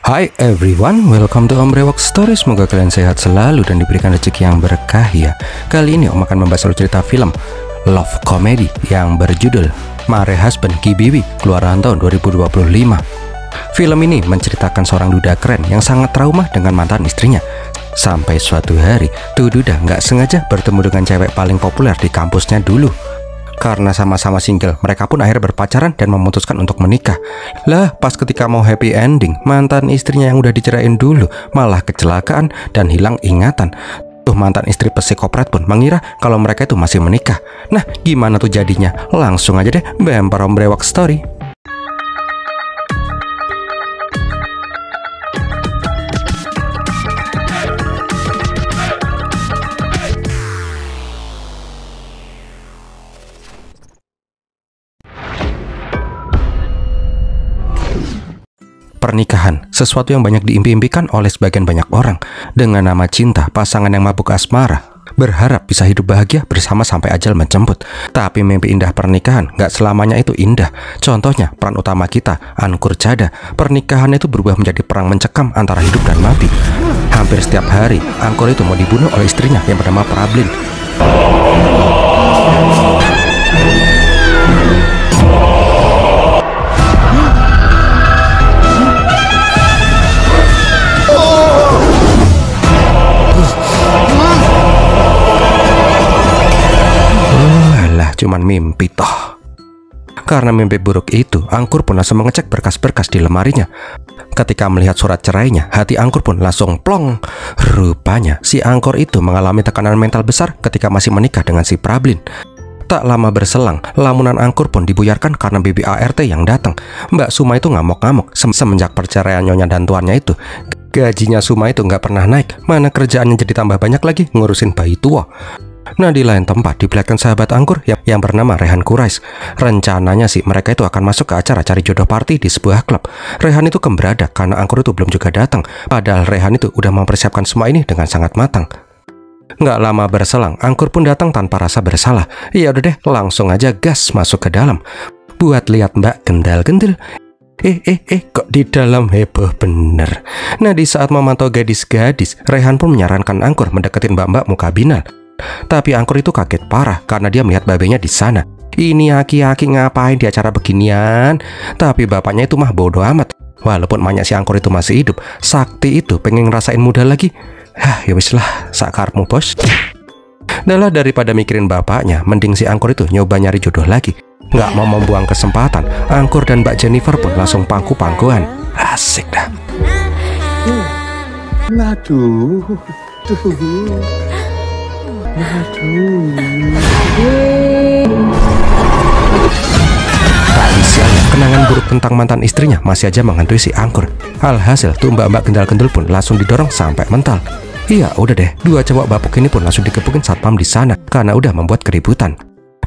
Hai everyone, welcome to Om Brewok Story. Semoga kalian sehat selalu dan diberikan rezeki yang berkah ya. Kali ini Om akan membahas alur cerita film love comedy yang berjudul Mare Husband Ki Bibi, keluaran tahun 2025. Film ini menceritakan seorang duda keren yang sangat trauma dengan mantan istrinya. Sampai suatu hari, tuh duda nggak sengaja bertemu dengan cewek paling populer di kampusnya dulu. Karena sama-sama single, mereka pun akhirnya berpacaran dan memutuskan untuk menikah. Lah, pas ketika mau happy ending, mantan istrinya yang udah dicerain dulu malah kecelakaan dan hilang ingatan. Tuh mantan istri psikoprat pun mengira kalau mereka itu masih menikah. Nah, gimana tuh jadinya? Langsung aja deh, bempar Om Brewok Story. Pernikahan, sesuatu yang banyak diimpi-impikan oleh sebagian banyak orang. Dengan nama cinta, pasangan yang mabuk asmara berharap bisa hidup bahagia bersama sampai ajal menjemput. Tapi mimpi indah pernikahan gak selamanya itu indah. Contohnya, peran utama kita, Angkur Chada. Pernikahan itu berubah menjadi perang mencekam antara hidup dan mati. Hampir setiap hari, Angkur itu mau dibunuh oleh istrinya yang bernama Prablin. Cuman mimpi toh. Karena mimpi buruk itu, Angkur pun langsung mengecek berkas-berkas di lemarinya. Ketika melihat surat cerainya, hati Angkur pun langsung plong. Rupanya si Angkur itu mengalami tekanan mental besar ketika masih menikah dengan si Prablin. Tak lama berselang, lamunan Angkur pun dibuyarkan karena baby ART yang datang. Mbak Suma itu ngamuk-ngamuk semenjak perceraian nyonya dan tuannya itu. Gajinya Suma itu nggak pernah naik, mana kerjaannya jadi tambah banyak lagi ngurusin bayi tua. Nah, di lain tempat diperlihatkan sahabat Angkur yang bernama Rehan Quraisy. Rencananya sih mereka itu akan masuk ke acara cari jodoh party di sebuah klub. Rehan itu kemberadak karena Angkur itu belum juga datang. Padahal Rehan itu udah mempersiapkan semua ini dengan sangat matang. Nggak lama berselang, Angkur pun datang tanpa rasa bersalah. Ya udah deh, langsung aja gas masuk ke dalam. Buat lihat Mbak gendal-gendil. Kok di dalam heboh bener. Nah, di saat memantau gadis-gadis, Rehan pun menyarankan Angkur mendeketin mbak-mbak muka binal. Tapi Angkur itu kaget parah karena dia melihat babenya di sana. Ini aki-aki ngapain di acara beginian? Tapi bapaknya itu mah bodoh amat. Walaupun emaknya si Angkur itu masih hidup, Sakti itu pengen ngerasain muda lagi. Ya wis lah, sakarmu bos. Dalah daripada mikirin bapaknya, mending si Angkur itu nyoba nyari jodoh lagi. Nggak mau membuang kesempatan, Angkur dan Mbak Jennifer pun langsung pangku-pangkuan. Asik dah. Aduh. Tadi siangnya, kenangan buruk tentang mantan istrinya masih aja menghantui si Angkur. Alhasil tuh mbak-mbak gendal-gendul pun langsung didorong sampai mental. Iya udah deh, dua cowok bapuk ini pun langsung dikepukin satpam di sana karena udah membuat keributan.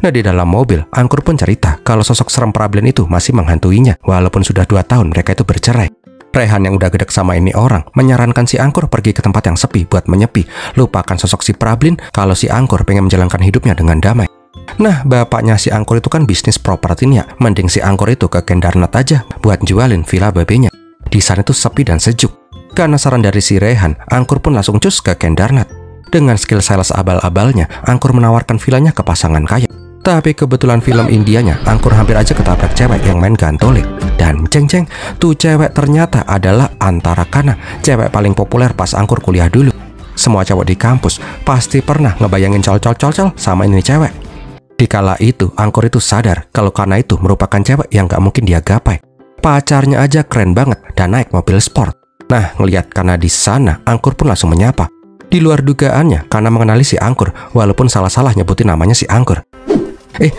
Nah, di dalam mobil, Angkur pun cerita kalau sosok serem Prablin itu masih menghantuinya walaupun sudah 2 tahun mereka itu bercerai. Rehan yang udah gedek sama ini orang menyarankan si Angkur pergi ke tempat yang sepi buat menyepi. Lupakan sosok si Prablin kalau si Angkur pengen menjalankan hidupnya dengan damai. Nah, bapaknya si Angkur itu kan bisnis propertinya. Mending si Angkur itu ke Kendarnat aja buat jualin villa babenya. Di sana itu sepi dan sejuk. Karena saran dari si Rehan, Angkur pun langsung cus ke Kendarnat. Dengan skill sales abal-abalnya, Angkur menawarkan villanya ke pasangan kaya. Tapi kebetulan film Indianya, Angkur hampir aja ketabrak cewek yang main gantole. Dan ceng-ceng, tuh cewek ternyata adalah Antara Kana, cewek paling populer pas Angkur kuliah dulu. Semua cowok di kampus pasti pernah ngebayangin col-col sama ini cewek. Dikala itu, Angkur itu sadar kalau Kana itu merupakan cewek yang gak mungkin dia gapai. Pacarnya aja keren banget dan naik mobil sport. Nah, ngelihat Kana di sana, Angkur pun langsung menyapa. Di luar dugaannya, Kana mengenali si Angkur, walaupun salah-salah nyebutin namanya si Angkur.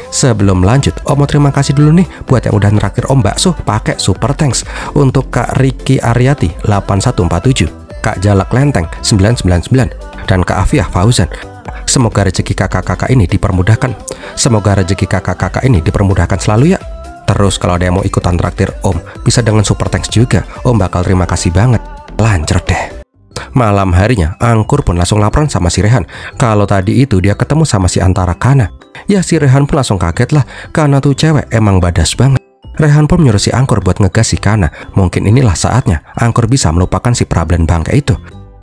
Sebelum lanjut, Om mau terima kasih dulu nih buat yang udah neraktir Om bakso pakai super thanks. Untuk Kak Riki Aryati 8147, Kak Jalak Lenteng 999, dan Kak Afiah Fauzan. Semoga rezeki kakak-kakak ini dipermudahkan. Semoga rezeki kakak-kakak ini dipermudahkan selalu ya. Terus kalau ada yang mau ikutan traktir Om, bisa dengan super thanks juga. Om bakal terima kasih banget. Lanjut deh. Malam harinya, Angkur pun langsung laporan sama si Rehan kalau tadi itu dia ketemu sama si Antara Kana. Ya, si Rehan pun langsung kaget lah karena tuh cewek emang badas banget. Rehan pun menyuruh si Angkor buat ngegas si Kana. Mungkin inilah saatnya Angkor bisa melupakan si Problem bangke itu.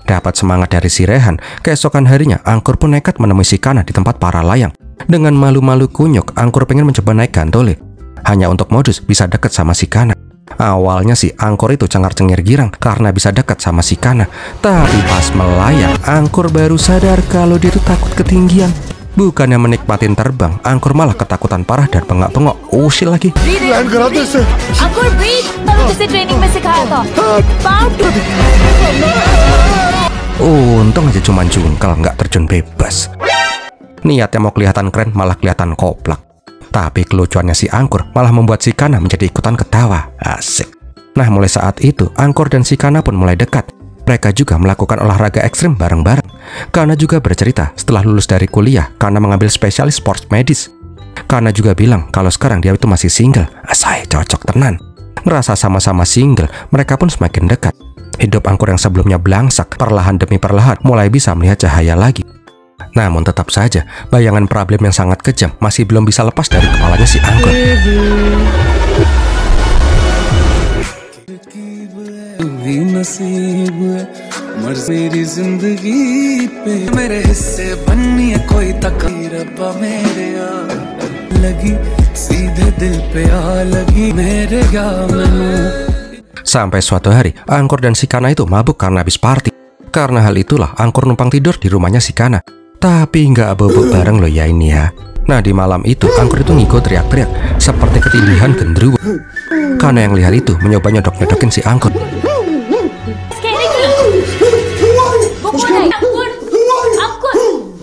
Dapat semangat dari si Rehan, keesokan harinya Angkor pun nekat menemui si Kana di tempat para layang. Dengan malu-malu kunyuk, Angkor pengen mencoba naik gantole, hanya untuk modus bisa deket sama si Kana. Awalnya si Angkor itu cengar-cengir girang karena bisa dekat sama si Kana. Tapi pas melayang, Angkor baru sadar kalau dia tuh takut ketinggian. Bukannya menikmatin terbang, Angkor malah ketakutan parah dan bengak-bengok. Usil lagi. Angkor breathe, तभी जैसे ट्रेनिंग में सिखाया था. Untung aja cuman jungkel, nggak terjun bebas. Niatnya mau kelihatan keren malah kelihatan koplak. Tapi kelucuannya si Angkor malah membuat si Kana menjadi ikutan ketawa. Asik. Nah, mulai saat itu Angkor dan si Kana pun mulai dekat. Mereka juga melakukan olahraga ekstrim bareng-bareng. Kana juga bercerita setelah lulus dari kuliah, Kana mengambil spesialis sports medis. Kana juga bilang kalau sekarang dia itu masih single. Asai, cocok tenan. Ngerasa sama-sama single, mereka pun semakin dekat. Hidup Angkor yang sebelumnya belangsak, perlahan demi perlahan mulai bisa melihat cahaya lagi. Namun tetap saja, bayangan Problem yang sangat kejam masih belum bisa lepas dari kepalanya si Angkor. Sampai suatu hari, Angkor dan si Kana itu mabuk karena habis party. Karena hal itulah, Angkor numpang tidur di rumahnya si Kana. Tapi nggak bobok bareng loh ya ini ya. Nah, di malam itu Angkor itu ngigo teriak-teriak seperti ketindihan gendruwo. Kana yang lihat itu mencoba nyodok-nyodokin si Angkor.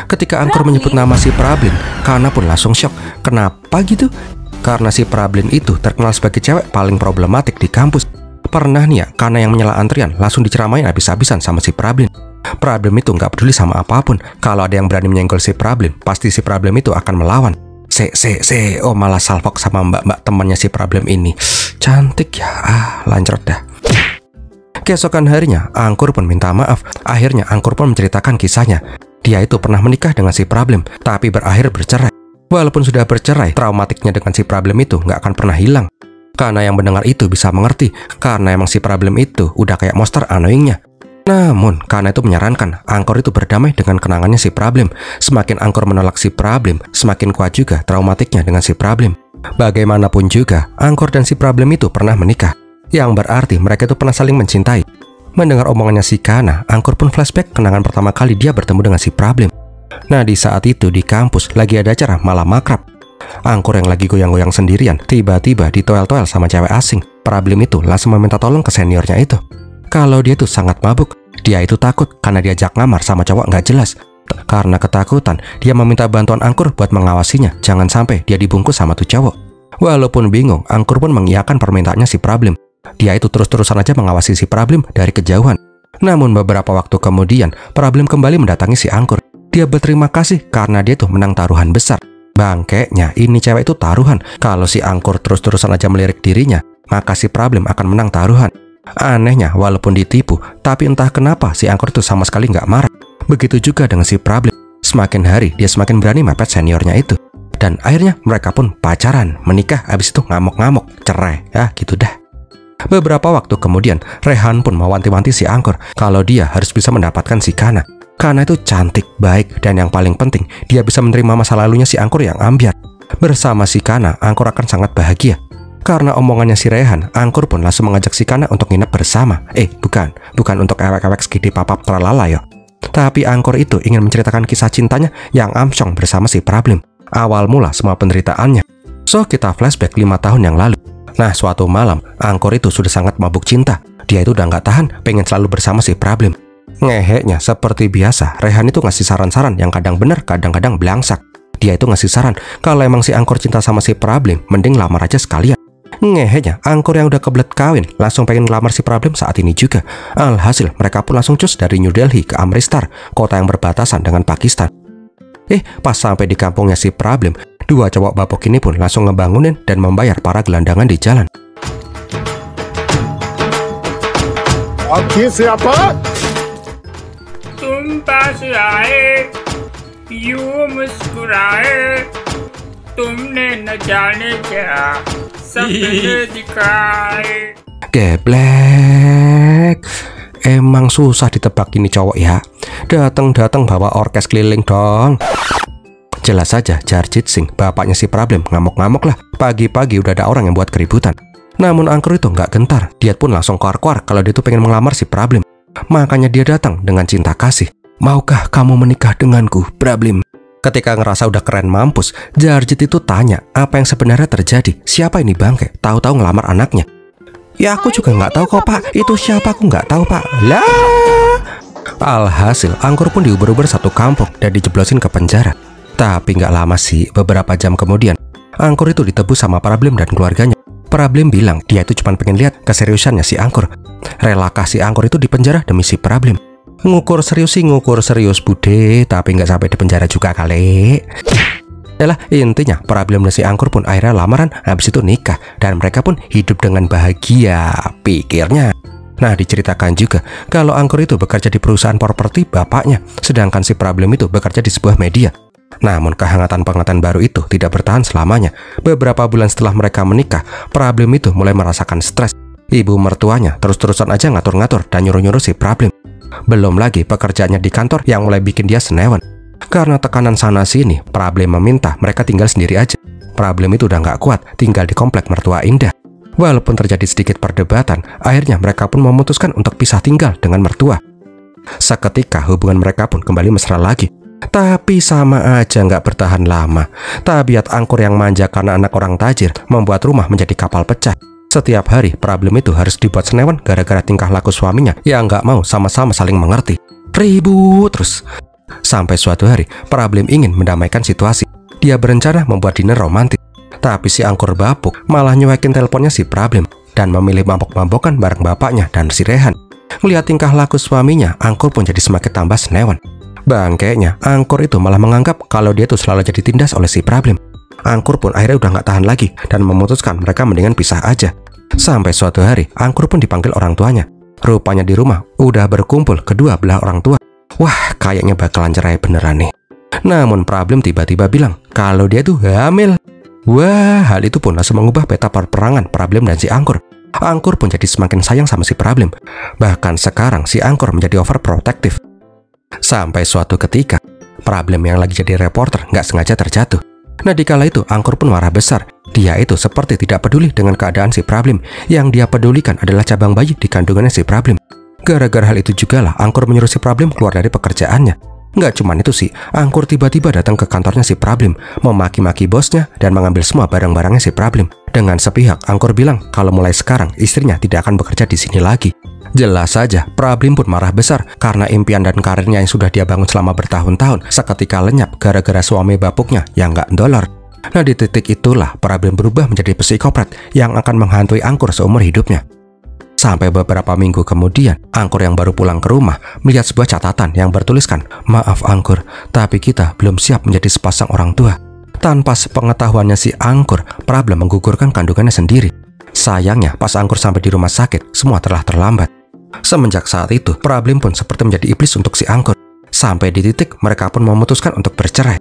Ketika Angkor menyebut nama si Problem, Kana pun langsung shock. Kenapa gitu? Karena si Problem itu terkenal sebagai cewek paling problematik di kampus. Pernah nih ya, Kana yang menyela antrian langsung diceramain habis-habisan sama si Problem. Problem itu nggak peduli sama apapun. Kalau ada yang berani menyenggol si Problem, pasti si Problem itu akan melawan. Oh malah salfok sama mbak-mbak temannya si Problem ini. Cantik ya, lancrot dah. Keesokan harinya, Angkor pun minta maaf. Akhirnya Angkor pun menceritakan kisahnya. Dia itu pernah menikah dengan si Problem, tapi berakhir bercerai. Walaupun sudah bercerai, traumatiknya dengan si Problem itu nggak akan pernah hilang. Karena yang mendengar itu bisa mengerti, karena emang si Problem itu udah kayak monster annoyingnya. Namun, Kana itu menyarankan Angkor itu berdamai dengan kenangannya si Problem. Semakin Angkor menolak si Problem, semakin kuat juga traumatiknya dengan si Problem. Bagaimanapun juga, Angkor dan si Problem itu pernah menikah, yang berarti mereka itu pernah saling mencintai. Mendengar omongannya si Kana, Angkor pun flashback kenangan pertama kali dia bertemu dengan si Problem. Nah, di saat itu di kampus lagi ada acara malam makrab. Angkor yang lagi goyang-goyang sendirian, tiba-tiba ditoel-toel sama cewek asing. Problem itu langsung meminta tolong ke seniornya itu. Kalau dia tuh sangat mabuk, dia itu takut karena diajak ngamar sama cowok nggak jelas. Karena ketakutan, dia meminta bantuan Angkor buat mengawasinya, jangan sampai dia dibungkus sama tuh cowok. Walaupun bingung, Angkor pun mengiyakan permintaannya si Problem. Dia itu terus-terusan aja mengawasi si Problem dari kejauhan. Namun beberapa waktu kemudian, Problem kembali mendatangi si Angkor. Dia berterima kasih karena dia tuh menang taruhan besar. Bangkeknya, ini cewek itu taruhan. Kalau si Angkor terus-terusan aja melirik dirinya, maka si Problem akan menang taruhan. Anehnya, walaupun ditipu, tapi entah kenapa si Angkor itu sama sekali nggak marah. Begitu juga dengan si Problem. Semakin hari, dia semakin berani mepet seniornya itu. Dan akhirnya mereka pun pacaran, menikah, habis itu ngamuk-ngamuk, cerai. Ya, gitu dah. Beberapa waktu kemudian, Rehan pun mewanti-wanti si Angkor kalau dia harus bisa mendapatkan si Kana. Kana itu cantik, baik, dan yang paling penting, dia bisa menerima masa lalunya si Angkor yang ambyar. Bersama si Kana, Angkor akan sangat bahagia. Karena omongannya si Rehan, Angkor pun langsung mengajak si Kana untuk nginep bersama. Bukan untuk ewek-ewek skidi papap tralala yo. Tapi Angkor itu ingin menceritakan kisah cintanya yang amsyong bersama si Problem. Awal mula semua penderitaannya. So, kita flashback 5 tahun yang lalu. Nah, suatu malam, Angkor itu sudah sangat mabuk cinta. Dia itu udah nggak tahan, pengen selalu bersama si Problem. Ngeheknya, seperti biasa, Rehan itu ngasih saran-saran yang kadang benar, kadang-kadang belangsak. Dia itu ngasih saran, kalau emang si Angkor cinta sama si Problem, mending lamar aja sekalian. Ngeheknya, Angkor yang udah kebelet kawin langsung pengen ngelamar si Problem saat ini juga. Alhasil, mereka pun langsung cus dari New Delhi ke Amritsar, kota yang berbatasan dengan Pakistan. Pas sampai di kampungnya si Problem, 2 cowok babok ini pun langsung ngebangunin dan membayar para gelandangan di jalan. Oke, siapa? तुम पास आए, यूं मुस्कुराए, तुमने न जाने क्या Geblek. Emang susah ditebak ini cowok ya. Datang-datang bawa orkes keliling dong. Jelas saja Jarjit Singh, bapaknya si Problem, ngamuk-ngamuk lah. Pagi-pagi udah ada orang yang buat keributan. Namun angkur itu nggak gentar. Dia pun langsung keluar-keluar kalau dia tuh pengen melamar si Problem. Makanya dia datang dengan cinta kasih. Maukah kamu menikah denganku, Problem? Ketika ngerasa udah keren mampus, Jarjit itu tanya apa yang sebenarnya terjadi. Siapa ini bangke? Tahu-tahu ngelamar anaknya. Ya aku juga nggak tahu kok pak. Itu siapa aku nggak tahu pak. Lah. Alhasil angkur pun diuber-uber satu kampung dan dijeblosin ke penjara. Tapi nggak lama sih, beberapa jam kemudian angkur itu ditebus sama Problem dan keluarganya. Problem bilang dia itu cuma pengen lihat keseriusannya si angkur. Relakah si angkur itu dipenjara demi si Problem? Ngukur serius sih ngukur serius bude, tapi nggak sampai di penjara juga kali. Yalah, intinya Problem dan si angkur pun akhirnya lamaran, habis itu nikah, dan mereka pun hidup dengan bahagia, pikirnya. Nah, diceritakan juga kalau angkur itu bekerja di perusahaan properti bapaknya, sedangkan si Problem itu bekerja di sebuah media. Namun kehangatan-pengangatan baru itu tidak bertahan selamanya. Beberapa bulan setelah mereka menikah, Problem itu mulai merasakan stres. Ibu mertuanya terus-terusan aja ngatur-ngatur dan nyuruh-nyuruh si Problem. Belum lagi pekerjaannya di kantor yang mulai bikin dia senewan. Karena tekanan sana-sini, Problem meminta mereka tinggal sendiri aja. Problem itu udah nggak kuat tinggal di komplek mertua indah. Walaupun terjadi sedikit perdebatan, akhirnya mereka pun memutuskan untuk pisah tinggal dengan mertua. Seketika hubungan mereka pun kembali mesra lagi. Tapi sama aja nggak bertahan lama. Tabiat angkur yang manja karena anak orang tajir membuat rumah menjadi kapal pecah. Setiap hari Problem itu harus dibuat senewan gara-gara tingkah laku suaminya yang nggak mau sama-sama saling mengerti. Ribut terus. Sampai suatu hari Problem ingin mendamaikan situasi. Dia berencana membuat dinner romantis. Tapi si angkur bapuk malah nyuekin teleponnya si Problem dan memilih mabok-mabokan bareng bapaknya dan si Rehan. Melihat tingkah laku suaminya, angkur pun jadi semakin tambah senewan. Bangkainya, angkur itu malah menganggap kalau dia tuh selalu jadi tindas oleh si Problem. Angkur pun akhirnya udah nggak tahan lagi dan memutuskan mereka mendingan pisah aja. Sampai suatu hari, angkur pun dipanggil orang tuanya. Rupanya di rumah udah berkumpul kedua belah orang tua. Wah, kayaknya bakalan cerai beneran nih. Namun Problem tiba-tiba bilang kalau dia tuh hamil. Wah, hal itu pun langsung mengubah peta perperangan Problem dan si angkur. Angkur pun jadi semakin sayang sama si Problem. Bahkan sekarang si angkur menjadi overprotective. Sampai suatu ketika, Problem yang lagi jadi reporter nggak sengaja terjatuh. Nah, dikala itu angkur pun marah besar. Dia itu seperti tidak peduli dengan keadaan si Problem. Yang dia pedulikan adalah cabang bayi di kandungannya si Problem. Gara-gara hal itu juga lah angkur menyuruh si Problem keluar dari pekerjaannya. Nggak cuman itu sih, angkur tiba-tiba datang ke kantornya si Problem, memaki-maki bosnya dan mengambil semua barang-barangnya si Problem. Dengan sepihak, angkur bilang kalau mulai sekarang istrinya tidak akan bekerja di sini lagi. Jelas saja, Problem pun marah besar karena impian dan karirnya yang sudah dia bangun selama bertahun-tahun seketika lenyap gara-gara suami bapuknya yang nggak ndolor. Nah, di titik itulah Problem berubah menjadi psikoprat yang akan menghantui angkur seumur hidupnya. Sampai beberapa minggu kemudian, angkur yang baru pulang ke rumah melihat sebuah catatan yang bertuliskan, "Maaf angkur, tapi kita belum siap menjadi sepasang orang tua." Tanpa sepengetahuannya si angkur, Problem menggugurkan kandungannya sendiri. Sayangnya, pas angkur sampai di rumah sakit, semua telah terlambat. Semenjak saat itu, Problem pun seperti menjadi iblis untuk si angkur. Sampai di titik mereka pun memutuskan untuk bercerai.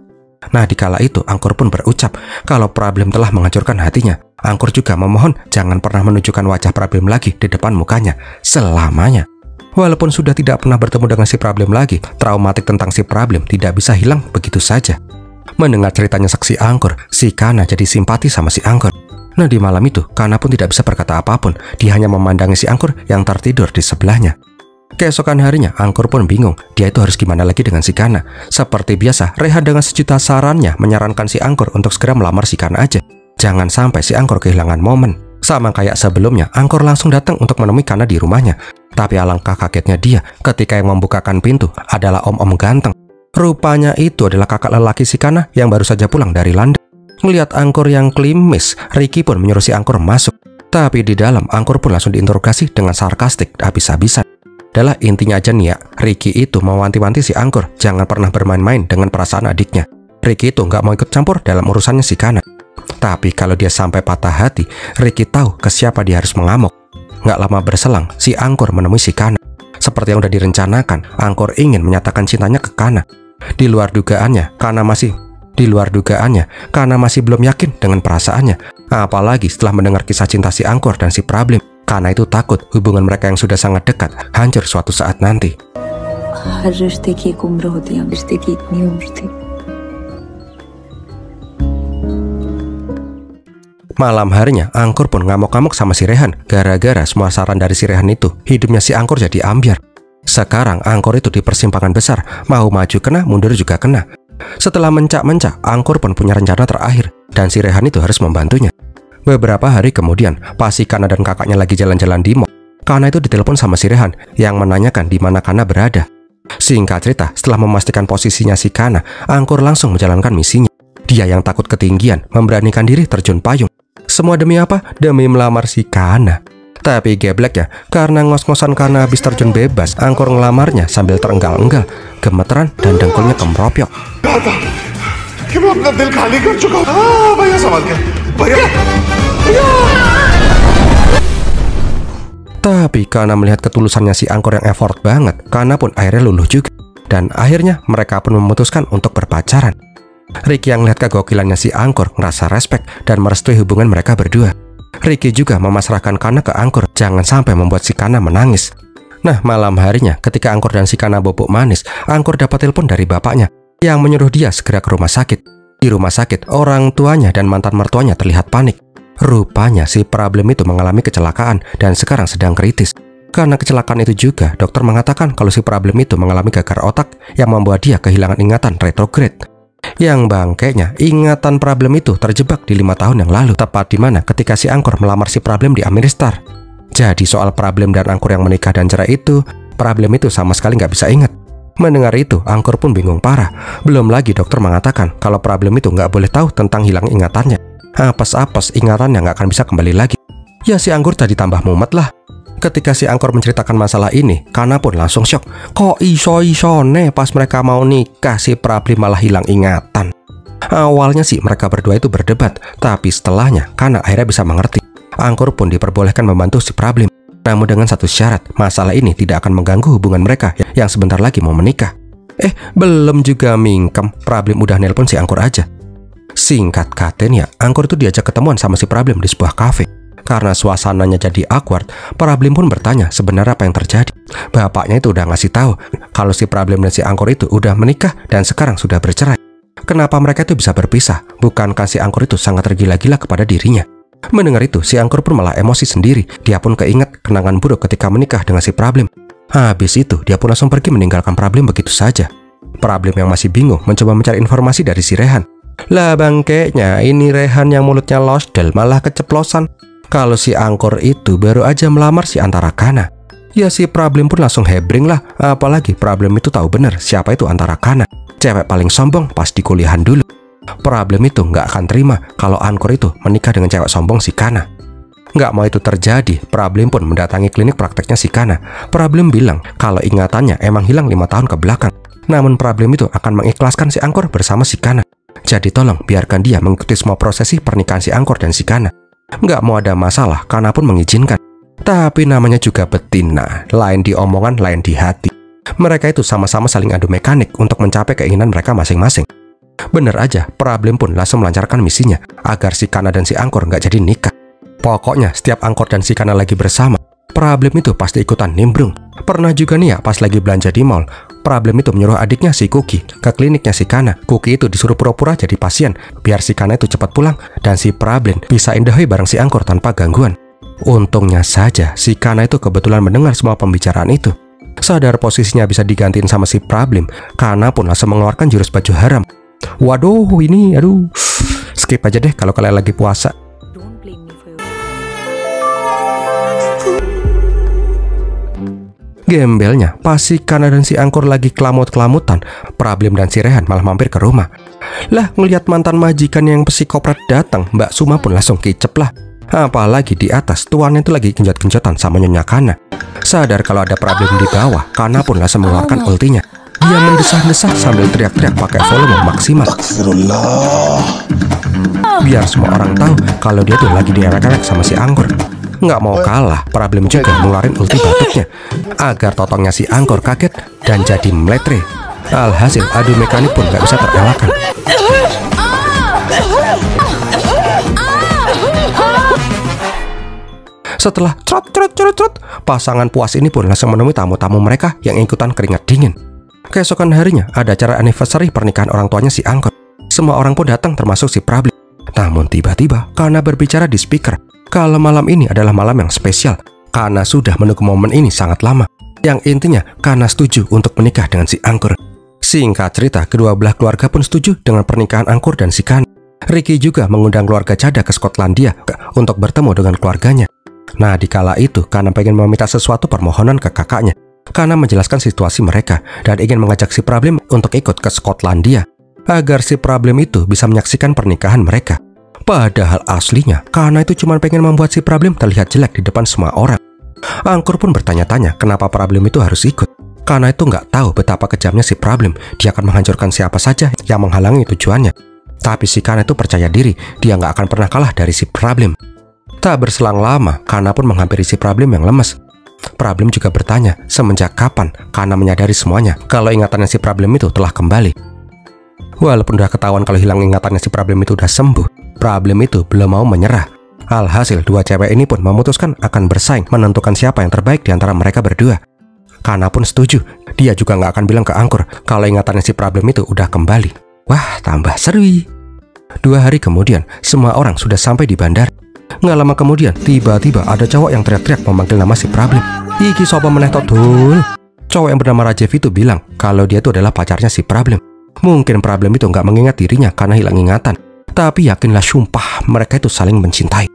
Nah, dikala itu angkur pun berucap kalau Problem telah menghancurkan hatinya. Angkur juga memohon jangan pernah menunjukkan wajah Problem lagi di depan mukanya selamanya. Walaupun sudah tidak pernah bertemu dengan si Problem lagi, traumatik tentang si Problem tidak bisa hilang begitu saja. Mendengar ceritanya saksi angkur, si Kana jadi simpati sama si angkur. Nah, di malam itu Kana pun tidak bisa berkata apapun. Dia hanya memandangi si angkur yang tertidur di sebelahnya. Keesokan harinya, angkur pun bingung. Dia itu harus gimana lagi dengan si Kana. Seperti biasa, Rehan dengan sejuta sarannya menyarankan si angkur untuk segera melamar si Kana aja. Jangan sampai si angkur kehilangan momen. Sama kayak sebelumnya, angkur langsung datang untuk menemui Kana di rumahnya. Tapi alangkah kagetnya dia ketika yang membukakan pintu adalah om-om ganteng. Rupanya itu adalah kakak lelaki si Kana yang baru saja pulang dari London. Melihat angkur yang klimis, Ricky pun menyuruh si angkur masuk. Tapi di dalam, angkur pun langsung diinterogasi dengan sarkastik habis-habisan. Adalah intinya aja nih ya, Ricky itu mewanti-wanti si angkur jangan pernah bermain-main dengan perasaan adiknya. Ricky itu nggak mau ikut campur dalam urusannya si Kana. Tapi kalau dia sampai patah hati, Ricky tahu ke siapa dia harus mengamuk. Nggak lama berselang, si angkur menemui si Kana. Seperti yang udah direncanakan, angkur ingin menyatakan cintanya ke Kana. Di luar dugaannya, Kana masih belum yakin dengan perasaannya. Apalagi setelah mendengar kisah cinta si Angkor dan si Problem. Karena itu takut hubungan mereka yang sudah sangat dekat hancur suatu saat nanti. हर रिश्ते की एक उम्र होती है, रिश्ते की इतनी उम्र थी। Malam harinya, Angkor pun ngamuk-ngamuk sama si Rehan. Gara-gara semua saran dari si Rehan itu, hidupnya si Angkor jadi ambyar. Sekarang Angkor itu di persimpangan besar, mau maju kena, mundur juga kena. Setelah mencak-mencak, Angkor pun punya rencana terakhir, dan si Rehan itu harus membantunya. Beberapa hari kemudian, pas si Kana dan kakaknya lagi jalan-jalan di mall, Kana itu ditelepon sama si Rehan yang menanyakan di mana Kana berada. Singkat cerita, setelah memastikan posisinya si Kana, Angkor langsung menjalankan misinya. Dia yang takut ketinggian, memberanikan diri terjun payung. Semua demi apa? Demi melamar si Kana. Tapi gebleknya, karena ngos-ngosan Kana habis terjun bebas, Angkor ngelamarnya sambil terenggal-enggal, gemeteran dan dengkulnya kemeropyok. Tapi karena melihat ketulusannya si Angkor yang effort banget, Kana pun akhirnya luluh juga. Dan akhirnya mereka pun memutuskan untuk berpacaran. Ricky yang melihat kegokilannya si Angkor ngerasa respect dan merestui hubungan mereka berdua. Ricky juga memasrahkan Kana ke Angkor, jangan sampai membuat si Kana menangis. Nah, malam harinya ketika Angkor dan si Kana bobok manis, Angkor dapat telepon dari bapaknya yang menyuruh dia segera ke rumah sakit. Di rumah sakit, orang tuanya dan mantan mertuanya terlihat panik. Rupanya si Problem itu mengalami kecelakaan dan sekarang sedang kritis. Karena kecelakaan itu juga, dokter mengatakan kalau si Problem itu mengalami gagal otak yang membuat dia kehilangan ingatan retrograde. Yang bangkainya, ingatan Problem itu terjebak di 5 tahun yang lalu, tepat di mana ketika si Angkor melamar si Problem di Amirstar. Jadi soal Problem dan Angkor yang menikah dan cerai itu, Problem itu sama sekali nggak bisa ingat. Mendengar itu, Angkor pun bingung parah. Belum lagi dokter mengatakan kalau Problem itu nggak boleh tahu tentang hilang ingatannya. Apes-apes ingatannya nggak akan bisa kembali lagi. Ya si Angkor tadi tambah mumet lah. Ketika si Angkor menceritakan masalah ini, Kana pun langsung shock. Kok iso-isone pas mereka mau nikah si Problem malah hilang ingatan? Awalnya sih mereka berdua itu berdebat, tapi setelahnya Kana akhirnya bisa mengerti. Angkor pun diperbolehkan membantu si Problem. Namun dengan satu syarat, masalah ini tidak akan mengganggu hubungan mereka yang sebentar lagi mau menikah. Belum juga mingkem, Problem udah nelpon si Angkor aja. Singkat katanya, Angkor itu diajak ketemuan sama si Problem di sebuah kafe. Karena suasananya jadi awkward, Problem pun bertanya sebenarnya apa yang terjadi. Bapaknya itu udah ngasih tahu kalau si Problem dan si Angkor itu udah menikah dan sekarang sudah bercerai. Kenapa mereka itu bisa berpisah? Bukankah si Angkor itu sangat tergila-gila kepada dirinya? Mendengar itu, si Angkor pun malah emosi sendiri. Dia pun keinget kenangan buruk ketika menikah dengan si Problem. Habis itu, dia pun langsung pergi meninggalkan Problem begitu saja. Problem yang masih bingung mencoba mencari informasi dari si Rehan. Lah bangkainya, ini Rehan yang mulutnya losdel malah keceplosan. Kalau si Angkor itu baru aja melamar si Antara Kana. Ya si Problem pun langsung hebring lah. Apalagi Problem itu tahu bener siapa itu Antara Kana. Cewek paling sombong pas di kuliahan dulu. Problem itu nggak akan terima kalau Angkor itu menikah dengan cewek sombong si Kana. Nggak mau itu terjadi, Problem pun mendatangi klinik prakteknya si Kana. Problem bilang kalau ingatannya emang hilang 5 tahun ke belakang. Namun Problem itu akan mengikhlaskan si Angkor bersama si Kana. Jadi tolong biarkan dia mengikuti semua prosesi pernikahan si Angkor dan si Kana. Nggak mau ada masalah, Kana pun mengizinkan. Tapi namanya juga betina, lain di omongan, lain di hati. Mereka itu sama-sama saling adu mekanik untuk mencapai keinginan mereka masing-masing. Bener aja, Problem pun langsung melancarkan misinya agar si Kana dan si Angkor nggak jadi nikah. Pokoknya setiap Angkor dan si Kana lagi bersama, Problem itu pasti ikutan nimbrung. Pernah juga nih ya, pas lagi belanja di mall, Problem itu menyuruh adiknya si Kuki ke kliniknya si Kana. Kuki itu disuruh pura-pura jadi pasien biar si Kana itu cepat pulang dan si Problem bisa indahui bareng si Angkor tanpa gangguan. Untungnya saja si Kana itu kebetulan mendengar semua pembicaraan itu. Sadar posisinya bisa digantiin sama si Problem, Kana pun langsung mengeluarkan jurus baju haram. Waduh, ini aduh. Skip aja deh kalau kalian lagi puasa. Gembelnya, pas si Kana dan si Angkor lagi kelamut-kelamutan, Problem dan si Rehan malah mampir ke rumah. Lah, ngelihat mantan majikan yang psikoprat datang, Mbak Suma pun langsung kicep lah. Apalagi di atas, tuannya itu lagi genjot-genjotan sama Nyonya Kana. Sadar kalau ada Problem di bawah, Kana pun langsung mengeluarkan ultinya. Dia mendesah-desah sambil teriak-teriak pakai volume maksimal. Biar semua orang tahu kalau dia tuh lagi diewek-ewek sama si Angkor. Nggak mau kalah, Problem juga ngeluarin ulti batuknya agar totongnya si Angkor kaget dan jadi meletre. Alhasil adu mekanik pun nggak bisa terelakkan. Setelah trot, pasangan puas ini pun langsung menemui tamu-tamu mereka yang ikutan keringat dingin. Keesokan harinya ada acara anniversary pernikahan orang tuanya si Angkor. Semua orang pun datang termasuk si Prablim. Namun tiba-tiba Kana berbicara di speaker kalau malam ini adalah malam yang spesial. Kana sudah menunggu momen ini sangat lama. Yang intinya Kana setuju untuk menikah dengan si Angkor. Singkat cerita, kedua belah keluarga pun setuju dengan pernikahan Angkor dan si Kana. Ricky juga mengundang keluarga Chada ke Skotlandia untuk bertemu dengan keluarganya. Nah, di kala itu Kana pengen meminta sesuatu permohonan ke kakaknya. Kana menjelaskan situasi mereka dan ingin mengajak si Prablim untuk ikut ke Skotlandia agar si Prablim itu bisa menyaksikan pernikahan mereka. Padahal aslinya Kana itu cuma pengen membuat si Prablim terlihat jelek di depan semua orang. Angkor pun bertanya-tanya kenapa Prablim itu harus ikut. Kana itu nggak tahu betapa kejamnya si Prablim. Dia akan menghancurkan siapa saja yang menghalangi tujuannya. Tapi si Kana itu percaya diri, dia nggak akan pernah kalah dari si Prablim. Tak berselang lama, Kana pun menghampiri si Prablim yang lemas. Prablim juga bertanya semenjak kapan Kana menyadari semuanya kalau ingatannya si Prablim itu telah kembali. Walaupun udah ketahuan kalau hilang ingatannya si Prablim itu udah sembuh, Prablim itu belum mau menyerah. Alhasil dua cewek ini pun memutuskan akan bersaing menentukan siapa yang terbaik di antara mereka berdua. Kana pun setuju, dia juga nggak akan bilang ke Angkor kalau ingatannya si Prablim itu udah kembali. Wah, tambah seru. 2 hari kemudian, semua orang sudah sampai di bandara. Nggak lama kemudian, tiba-tiba ada cowok yang teriak-teriak memanggil nama si Prablim. Iki sopo meneh tok dul. Cowok yang bernama Rajev itu bilang kalau dia itu adalah pacarnya si Prablim. Mungkin Prablim itu nggak mengingat dirinya karena hilang ingatan. Tapi yakinlah sumpah mereka itu saling mencintai.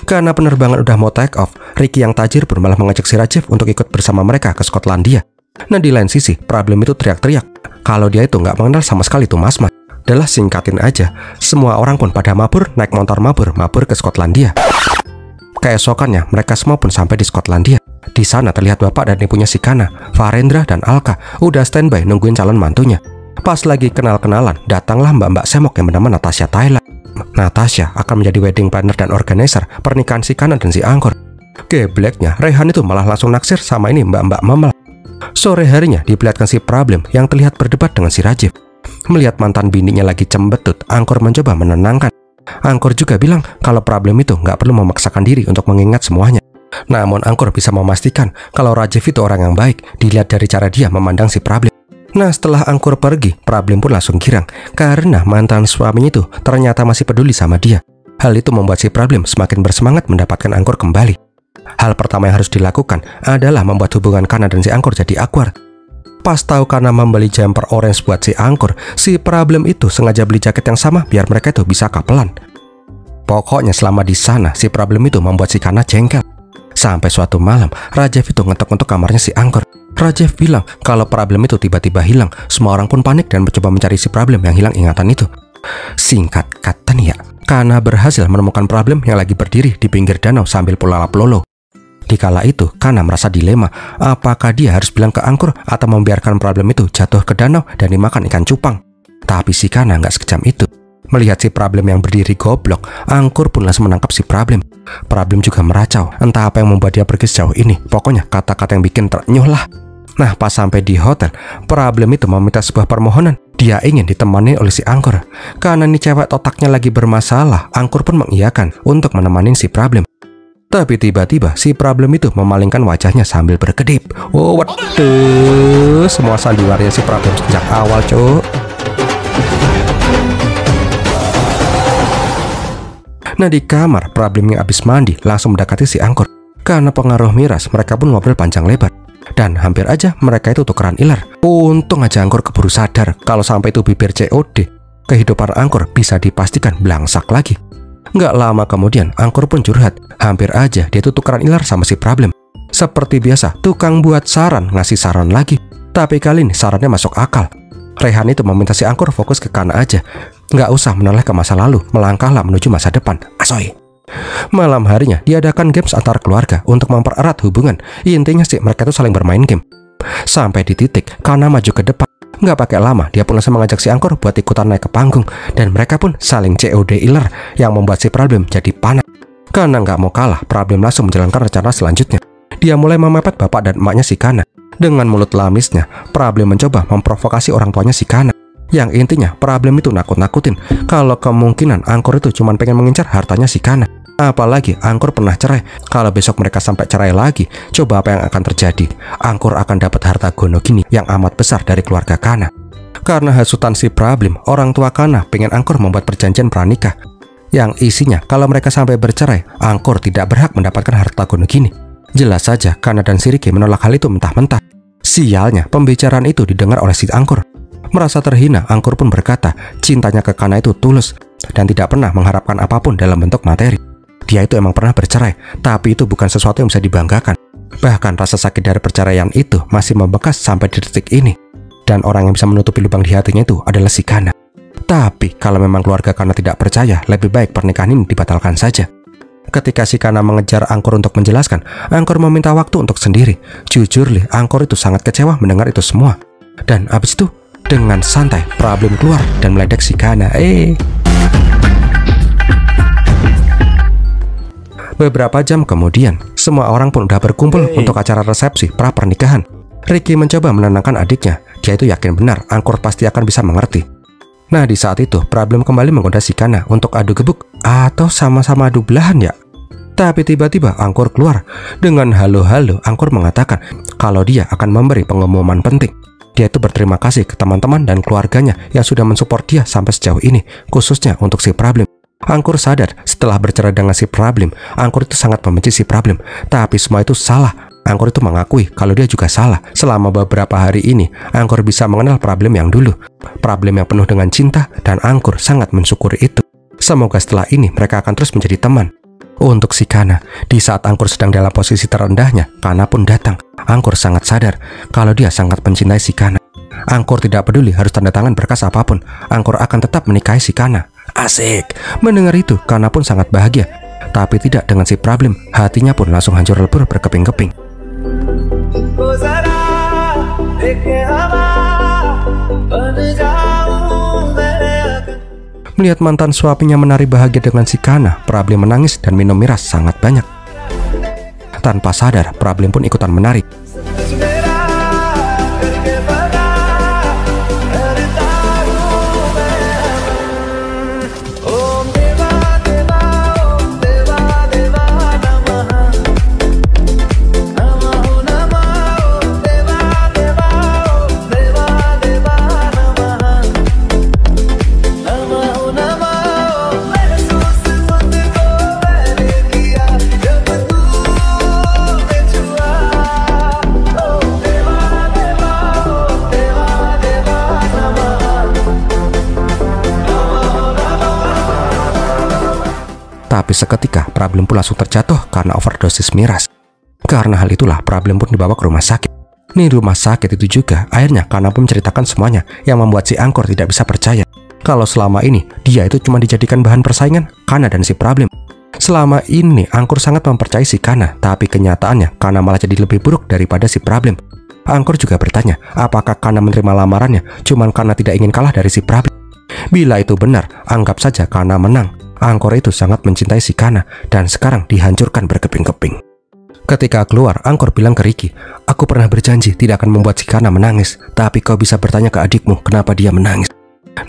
Karena penerbangan udah mau take off, Ricky yang tajir pun malah mengajak si Rajev untuk ikut bersama mereka ke Skotlandia. Nah, di lain sisi, Prablim itu teriak-teriak kalau dia itu nggak mengenal sama sekali tuh Mas. Adalah singkatin aja, semua orang pun pada mabur naik motor mabur ke Skotlandia. Keesokannya mereka semua pun sampai di Skotlandia. Di sana terlihat bapak dan ibunya si Kana, Farendra dan Alka udah standby nungguin calon mantunya. Pas lagi kenal-kenalan, datanglah mbak-mbak semok yang bernama Natasha Thailand. Natasha akan menjadi wedding planner dan organizer pernikahan si Kana dan si Angkor. Gebleknya, Rehan itu malah langsung naksir sama ini mbak-mbak Mamel. Sore harinya diperlihatkan si Prablim yang terlihat berdebat dengan si Rajev. Melihat mantan bininya lagi cembetut, Angkor mencoba menenangkan. Angkor juga bilang kalau Prablim itu nggak perlu memaksakan diri untuk mengingat semuanya. Namun Angkor bisa memastikan kalau Rajev itu orang yang baik dilihat dari cara dia memandang si Prablim. Nah, setelah Angkor pergi, Prablim pun langsung girang karena mantan suaminya itu ternyata masih peduli sama dia. Hal itu membuat si Prablim semakin bersemangat mendapatkan Angkor kembali. Hal pertama yang harus dilakukan adalah membuat hubungan Kana dan si Angkor jadi akwar. Pas tahu Kana membeli jumper orange buat si Angkor, si Prablim itu sengaja beli jaket yang sama biar mereka itu bisa kapelan. Pokoknya selama di sana, si Prablim itu membuat si Kana jengkel. Sampai suatu malam, Rajev itu ngetok-ngetok kamarnya si Angkor. Rajev bilang kalau Prablim itu tiba-tiba hilang. Semua orang pun panik dan mencoba mencari si Prablim yang hilang ingatan itu. Singkat kata nih ya, Kana berhasil menemukan Prablim yang lagi berdiri di pinggir danau sambil pelolap-lolo. Di kala itu, Kana merasa dilema, apakah dia harus bilang ke Angkor atau membiarkan Prablim itu jatuh ke danau dan dimakan ikan cupang. Tapi si Kana nggak sekejam itu. Melihat si Prablim yang berdiri goblok, Angkor pun langsung menangkap si Prablim. Prablim juga meracau, entah apa yang membuat dia pergi sejauh ini. Pokoknya kata-kata yang bikin terenyuh lah. Nah, pas sampai di hotel, Prablim itu meminta sebuah permohonan. Dia ingin ditemani oleh si Angkor. Karena nih cewek otaknya lagi bermasalah, Angkor pun mengiyakan untuk menemani si Prablim. Tapi tiba-tiba si Prablim itu memalingkan wajahnya sambil berkedip. Oh, waduh, semua sandiwaranya si Prablim sejak awal, cuk. Nah, di kamar, Prablim yang habis mandi langsung mendekati si Angkor. Karena pengaruh miras, mereka pun ngobrol panjang lebar. Dan hampir aja mereka itu tukeran iler. Untung aja Angkor keburu sadar kalau sampai itu bibir COD, kehidupan Angkor bisa dipastikan belangsak lagi. Nggak lama kemudian, Angkor pun curhat. Hampir aja dia tuh tukeran iler sama si Prablim. Seperti biasa, tukang buat saran ngasih saran lagi. Tapi kali ini sarannya masuk akal. Rehan itu meminta si Angkor fokus ke Kana aja. Nggak usah menoleh ke masa lalu, melangkahlah menuju masa depan. Asoy. Malam harinya diadakan games antar keluarga untuk mempererat hubungan. Intinya sih mereka tuh saling bermain game. Sampai di titik Kana maju ke depan. Nggak pakai lama, dia pun langsung mengajak si Angkor buat ikutan naik ke panggung. Dan mereka pun saling COD iler yang membuat si Prablim jadi panas. Karena nggak mau kalah, Prablim langsung menjalankan rencana selanjutnya. Dia mulai memepet bapak dan emaknya si Kana. Dengan mulut lamisnya, Prablim mencoba memprovokasi orang tuanya si Kana. Yang intinya, Prablim itu nakut-nakutin kalau kemungkinan Angkor itu cuma pengen mengincar hartanya si Kana. Apalagi Angkor pernah cerai. Kalau besok mereka sampai cerai lagi, coba apa yang akan terjadi? Angkor akan dapat harta Gonogini yang amat besar dari keluarga Kana. Karena hasutan si Problem, orang tua Kana pengen Angkor membuat perjanjian pranikah yang isinya kalau mereka sampai bercerai, Angkor tidak berhak mendapatkan harta Gonogini. Jelas saja Kana dan si Riki menolak hal itu mentah-mentah. Sialnya, pembicaraan itu didengar oleh si Angkor. Merasa terhina, Angkor pun berkata cintanya ke Kana itu tulus dan tidak pernah mengharapkan apapun dalam bentuk materi. Dia itu emang pernah bercerai, tapi itu bukan sesuatu yang bisa dibanggakan. Bahkan rasa sakit dari perceraian itu masih membekas sampai di detik ini. Dan orang yang bisa menutupi lubang di hatinya itu adalah si Kana. Tapi kalau memang keluarga Kana tidak percaya, lebih baik pernikahan ini dibatalkan saja. Ketika si Kana mengejar Angkor untuk menjelaskan, Angkor meminta waktu untuk sendiri. Jujur li, Angkor itu sangat kecewa mendengar itu semua. Dan abis itu, dengan santai, Problem keluar dan meledek si Kana. Beberapa jam kemudian, semua orang pun udah berkumpul untuk acara resepsi pra-pernikahan. Riki mencoba menenangkan adiknya. Dia itu yakin benar Angkor pasti akan bisa mengerti. Nah, di saat itu, Problem kembali menggoda si Kana untuk adu gebuk atau sama-sama adu belahan ya. Tapi tiba-tiba Angkor keluar. Dengan halo-halo, Angkor mengatakan kalau dia akan memberi pengumuman penting. Dia itu berterima kasih ke teman-teman dan keluarganya yang sudah mensupport dia sampai sejauh ini, khususnya untuk si Problem. Angkor sadar setelah bercerai dengan si Problem, Angkor itu sangat membenci si Problem. Tapi semua itu salah. Angkor itu mengakui kalau dia juga salah. Selama beberapa hari ini, Angkor bisa mengenal Problem yang dulu. Problem yang penuh dengan cinta, dan Angkor sangat mensyukuri itu. Semoga setelah ini mereka akan terus menjadi teman. Untuk si Kana, di saat Angkor sedang dalam posisi terendahnya, Kana pun datang. Angkor sangat sadar kalau dia sangat mencintai si Kana. Angkor tidak peduli harus tanda tangan berkas apapun, Angkor akan tetap menikahi si Kana. Asik. Mendengar itu, Kana pun sangat bahagia. Tapi tidak dengan si Problem. Hatinya pun langsung hancur lebur berkeping-keping. Melihat mantan suaminya menari bahagia dengan si Kana, Problem menangis dan minum miras sangat banyak. Tanpa sadar, Problem pun ikutan menari. Tapi seketika Problem pun langsung terjatuh karena overdosis miras. Karena hal itulah Problem pun dibawa ke rumah sakit. Di rumah sakit itu juga akhirnya Kana pun menceritakan semuanya, yang membuat si Angkor tidak bisa percaya kalau selama ini dia itu cuma dijadikan bahan persaingan Kana dan si Problem. Selama ini Angkor sangat mempercayai si Kana, tapi kenyataannya Kana malah jadi lebih buruk daripada si Problem. Angkor juga bertanya apakah Kana menerima lamarannya cuman karena tidak ingin kalah dari si Problem. Bila itu benar, anggap saja Kana menang. Angkor itu sangat mencintai si Kana dan sekarang dihancurkan berkeping-keping. Ketika keluar, Angkor bilang ke Riki, "Aku pernah berjanji tidak akan membuat si Kana menangis, tapi kau bisa bertanya ke adikmu kenapa dia menangis."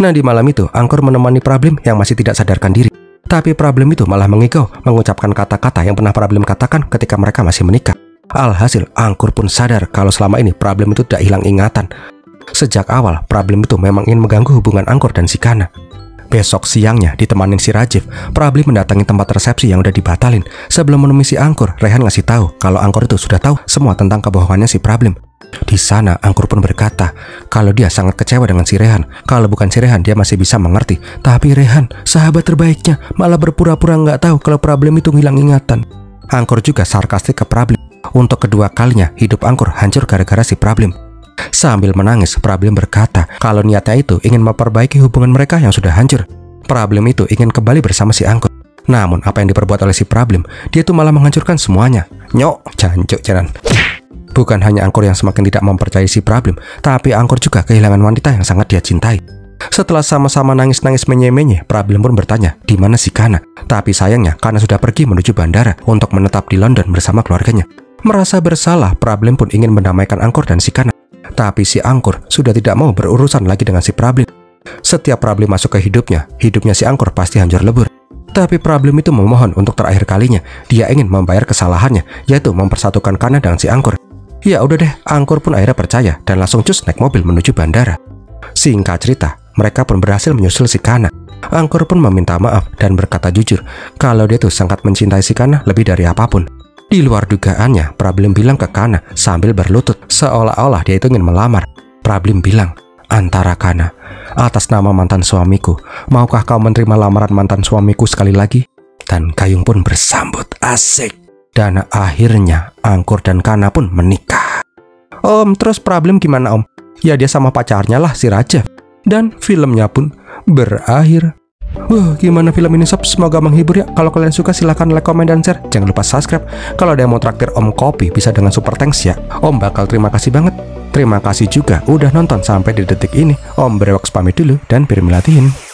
Nah, di malam itu, Angkor menemani Problem yang masih tidak sadarkan diri. Tapi Problem itu malah mengigau, mengucapkan kata-kata yang pernah Problem katakan ketika mereka masih menikah. Alhasil, Angkor pun sadar kalau selama ini Problem itu tidak hilang ingatan. Sejak awal, Problem itu memang ingin mengganggu hubungan Angkor dan si Kana. Besok siangnya ditemani si Rajiv, Problem mendatangi tempat resepsi yang udah dibatalin. Sebelum menemui si Angkor, Rehan ngasih tahu kalau Angkor itu sudah tahu semua tentang kebohongannya si Problem. Di sana Angkor pun berkata kalau dia sangat kecewa dengan si Rehan. Kalau bukan si Rehan dia masih bisa mengerti, tapi Rehan, sahabat terbaiknya, malah berpura-pura nggak tahu kalau Problem itu hilang ingatan. Angkor juga sarkastik ke Problem. Untuk kedua kalinya hidup Angkor hancur gara-gara si Problem. Sambil menangis, Problem berkata kalau niatnya itu ingin memperbaiki hubungan mereka yang sudah hancur. Problem itu ingin kembali bersama si Angkor. Namun apa yang diperbuat oleh si Problem, dia itu malah menghancurkan semuanya. Nyok, jancuk jalan. Bukan hanya Angkor yang semakin tidak mempercayai si Problem, tapi Angkor juga kehilangan wanita yang sangat dia cintai. Setelah sama-sama nangis-nangis menye-menye, Problem pun bertanya di mana si Kana. Tapi sayangnya Kana sudah pergi menuju bandara untuk menetap di London bersama keluarganya. Merasa bersalah, Problem pun ingin mendamaikan Angkor dan si Kana. Tapi si Angkor sudah tidak mau berurusan lagi dengan si Problem. Setiap Problem masuk ke hidupnya si Angkor pasti hancur lebur. Tapi Problem itu memohon untuk terakhir kalinya. Dia ingin membayar kesalahannya, yaitu mempersatukan Kana dengan si Angkur. Ya udah deh, Angkur pun akhirnya percaya dan langsung cus naik mobil menuju bandara. Singkat cerita, mereka pun berhasil menyusul si Kana. Angkur pun meminta maaf dan berkata jujur kalau dia tuh sangat mencintai si Kana lebih dari apapun. Di luar dugaannya, Problem bilang ke Kana sambil berlutut seolah-olah dia itu ingin melamar. Problem bilang, "Antara Kana, atas nama mantan suamiku, maukah kau menerima lamaran mantan suamiku sekali lagi?" Dan Gayung pun bersambut, asik. Dan akhirnya Angkur dan Kana pun menikah. Om, terus Problem gimana om? Ya dia sama pacarnya lah, si Raja. Dan filmnya pun berakhir. Wah, gimana film ini sob? Semoga menghibur ya. Kalau kalian suka silahkan like, komen, dan share. Jangan lupa subscribe. Kalau ada yang mau traktir Om kopi bisa dengan super thanks ya. Om bakal terima kasih banget. Terima kasih juga udah nonton sampai di detik ini. Om Brewoks pamit dulu dan Pirmilatiin.